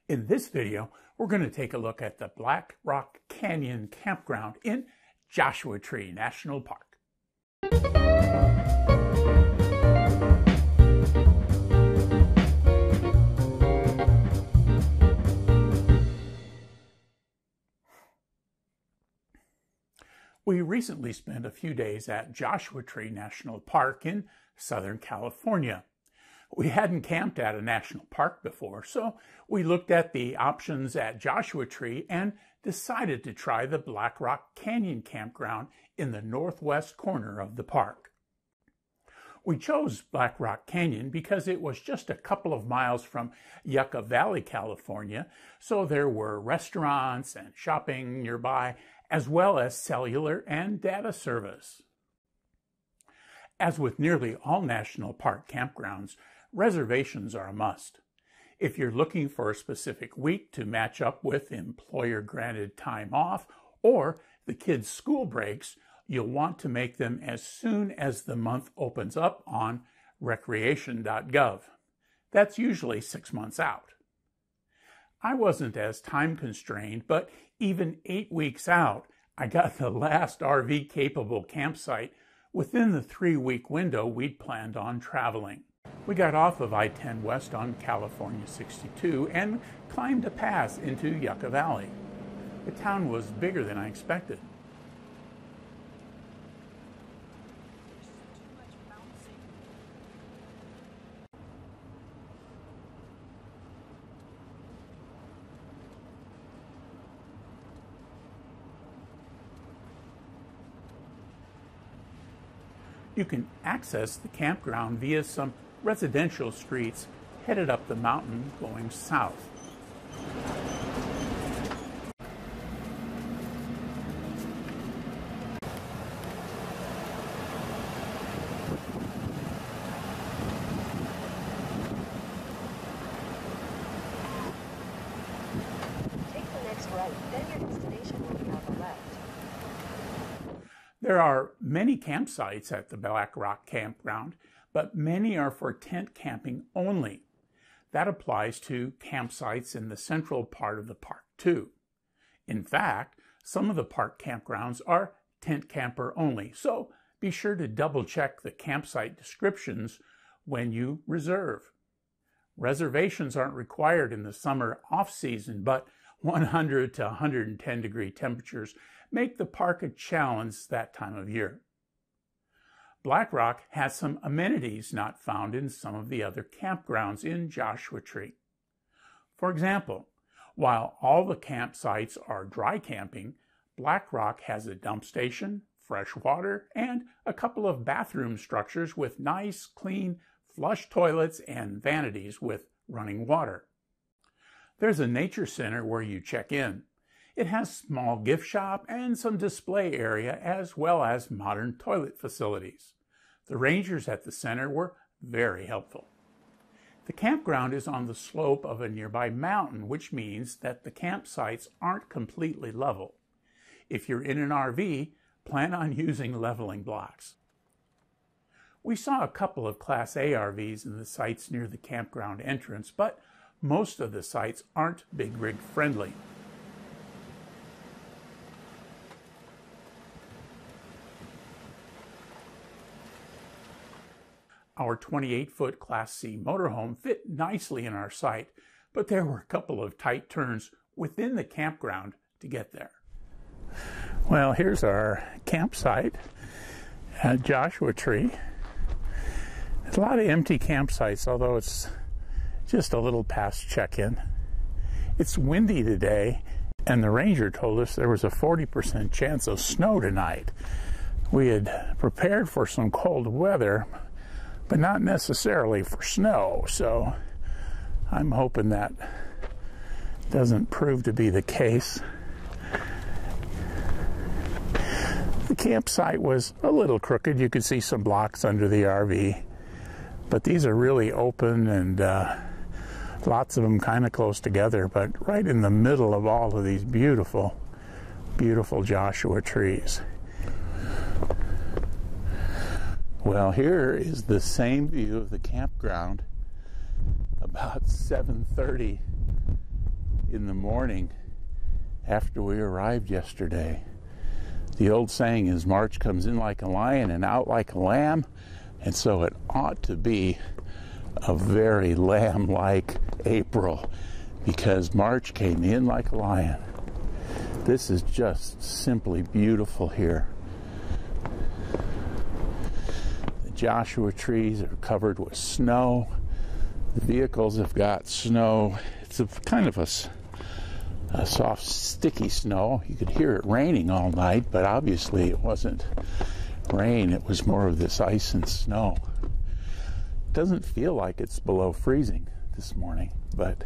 In this video, we're going to take a look at the Black Rock Canyon Campground in Joshua Tree National Park. We recently spent a few days at Joshua Tree National Park in Southern California. We hadn't camped at a national park before, so we looked at the options at Joshua Tree and decided to try the Black Rock Canyon Campground in the northwest corner of the park. We chose Black Rock Canyon because it was just a couple of miles from Yucca Valley, California, so there were restaurants and shopping nearby, as well as cellular and data service. As with nearly all national park campgrounds, reservations are a must. If you're looking for a specific week to match up with employer-granted time off or the kids' school breaks, you'll want to make them as soon as the month opens up on recreation.gov. That's usually 6 months out. I wasn't as time constrained, but even 8 weeks out, I got the last RV-capable campsite within the 3-week window we'd planned on traveling. We got off of I-10 West on California 62 and climbed a pass into Yucca Valley. The town was bigger than I expected. You can access the campground via some residential streets headed up the mountain going south. Take the next right, then your destination will be on the left. There are many campsites at the Black Rock Campground, but many are for tent camping only. That applies to campsites in the central part of the park too. In fact, some of the park campgrounds are tent camper only, so be sure to double check the campsite descriptions when you reserve. Reservations aren't required in the summer off-season, but 100 to 110 degree temperatures make the park a challenge that time of year. Black Rock has some amenities not found in some of the other campgrounds in Joshua Tree. For example, while all the campsites are dry camping, Black Rock has a dump station, fresh water, and a couple of bathroom structures with nice, clean, flush toilets and vanities with running water. There's a nature center where you check in. It has a small gift shop and some display area, as well as modern toilet facilities. The rangers at the center were very helpful. The campground is on the slope of a nearby mountain, which means that the campsites aren't completely level. If you're in an RV, plan on using leveling blocks. We saw a couple of Class A RVs in the sites near the campground entrance, but most of the sites aren't big rig friendly. Our 28-foot Class C motorhome fit nicely in our site, but there were a couple of tight turns within the campground to get there. Well, here's our campsite at Joshua Tree. There's a lot of empty campsites, although it's just a little past check-in. It's windy today, and the ranger told us there was a 40% chance of snow tonight. We had prepared for some cold weather, but not necessarily for snow, so I'm hoping that doesn't prove to be the case. The campsite was a little crooked. You could see some blocks under the RV, but these are really open and lots of them kind of close together, but right in the middle of all of these beautiful, beautiful Joshua trees. Well, here is the same view of the campground about 7:30 in the morning after we arrived yesterday. The old saying is March comes in like a lion and out like a lamb, and so it ought to be a very lamb-like April, because March came in like a lion. This is just simply beautiful here. The Joshua trees are covered with snow. The vehicles have got snow. It's a kind of a soft, sticky snow. You could hear it raining all night, but obviously it wasn't rain. It was more of this ice and snow. It doesn't feel like it's below freezing this morning, but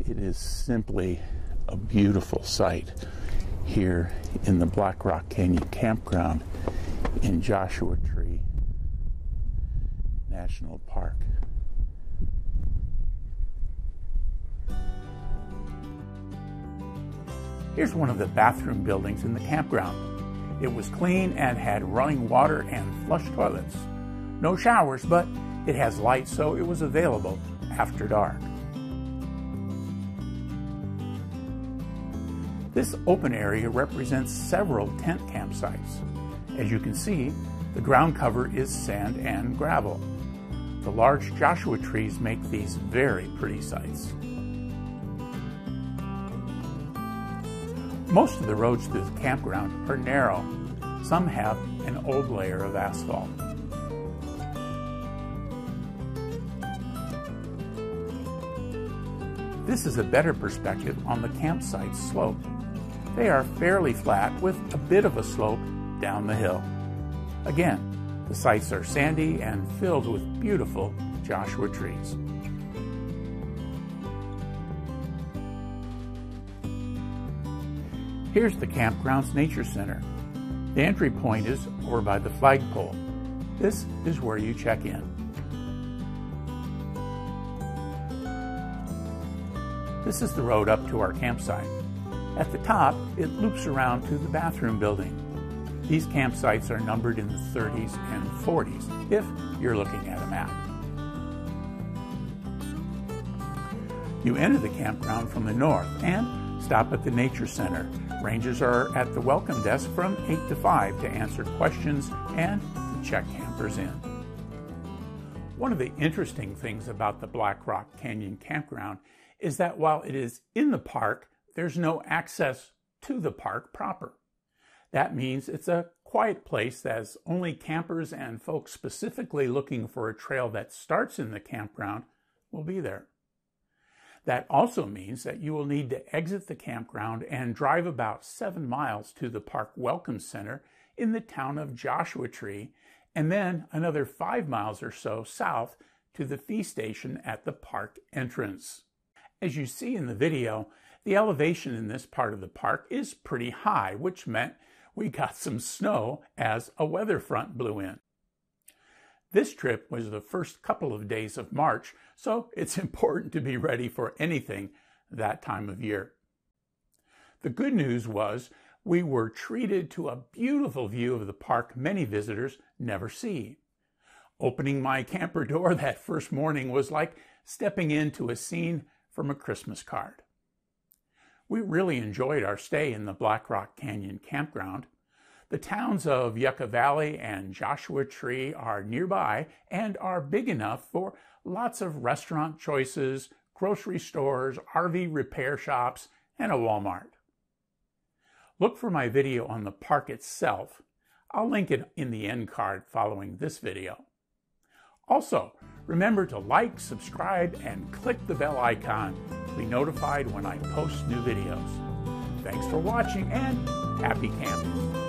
it is simply a beautiful sight here in the Black Rock Canyon Campground in Joshua Tree National Park. Here's one of the bathroom buildings in the campground. It was clean and had running water and flush toilets. No showers, but it has light, so it was available after dark. This open area represents several tent campsites. As you can see, the ground cover is sand and gravel. The large Joshua trees make these very pretty sites. Most of the roads through the campground are narrow. Some have an old layer of asphalt. This is a better perspective on the campsite's slope. They are fairly flat with a bit of a slope down the hill. Again, the sites are sandy and filled with beautiful Joshua trees. Here's the campground's nature center. The entry point is over by the flagpole. This is where you check in. This is the road up to our campsite. At the top, it loops around to the bathroom building. These campsites are numbered in the 30s and 40s, if you're looking at a map. You enter the campground from the north and stop at the Nature Center. Rangers are at the welcome desk from 8 to 5 to answer questions and to check campers in. One of the interesting things about the Black Rock Canyon Campground is that while it is in the park, there's no access to the park proper. That means it's a quiet place as only campers and folks specifically looking for a trail that starts in the campground will be there. That also means that you will need to exit the campground and drive about 7 miles to the Park Welcome Center in the town of Joshua Tree, and then another 5 miles or so south to the fee station at the park entrance. As you see in the video, the elevation in this part of the park is pretty high, which meant we got some snow as a weather front blew in. This trip was the first couple of days of March, so it's important to be ready for anything that time of year. The good news was we were treated to a beautiful view of the park many visitors never see. Opening my camper door that first morning was like stepping into a scene from a Christmas card. We really enjoyed our stay in the Black Rock Canyon Campground. The towns of Yucca Valley and Joshua Tree are nearby and are big enough for lots of restaurant choices, grocery stores, RV repair shops, and a Walmart. Look for my video on the park itself. I'll link it in the end card following this video. Also, remember to like, subscribe, and click the bell icon to be notified when I post new videos. Thanks for watching and happy camping!